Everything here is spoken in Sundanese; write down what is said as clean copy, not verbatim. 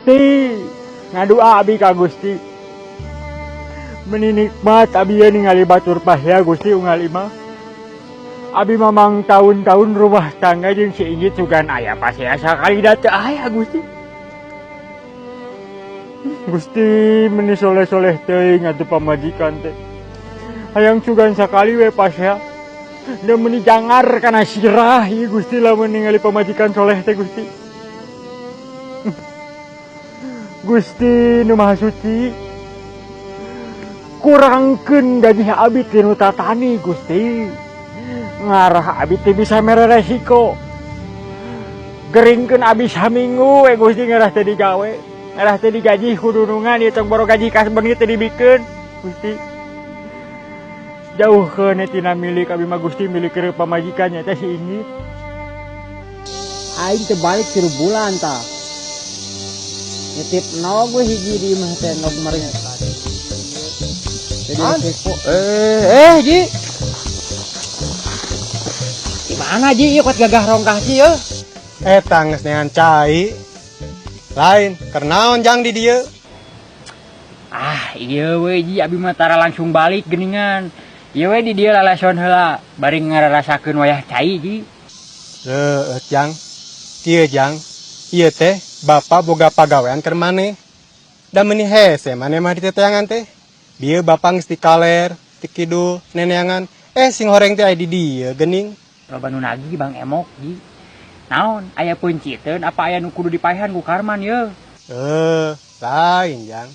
Gusti, ngadu abi ka Gusti. Meninikmat abi ya ningali batur pahya Gusti unggal imah. Abi mamang tahun-tahun rumah tangga jeung si Inggit sugan aya pasea sakali da teu aya Gusti. Gusti meni soleh-soleh teuing atuh pamajikan teh. Hayang sugan sakali we pasea. Da meni jangar kana sirah ieu Gusti lamun ningali pamajikan soleh teh Gusti. Gusti nu Maha Suci, kurangkeun gaji abi tinu tatani Gusti. Ngarah abi teh bisa mere resiko. Geringkeun abi saminggu we Gusti ngarah teh digawe. Ngarah teh digaji kudunungan ieu tong boro gaji kas bengi teh dibikeun Gusti. Jauhkeun tina milik abi mah Gusti milik keur pamajikan nya teh si Inggit. Aing teh balik 3 bulan tah. Nitip nog we hiji di mah teh nog mering. Jadi kepo. Ji. Di mana Ji? Ieu kot gagah rongkah sih yeuh. Eta geus neangan cai. Lain, kernaon jang di dieu? Iya we Ji abi mah tara langsung balik geuningan. Ieu we di dieu lalason heula bari ngararasakeun wayah cai Ji. Jang. Kieu jang. Ieu teh Bapa boga pagawean keur maneh. Da meuni hese maneh mah di teteangan teh. Dieu Bapa geus di kaler, di kidul, neneangan. Sing horeng teh aya di dieu geuning. Loba nu nagih Bang Emok Ji. Naon aya peunciteun apa aya nu kudu dipaehan ku Karman yeuh? Lain jang.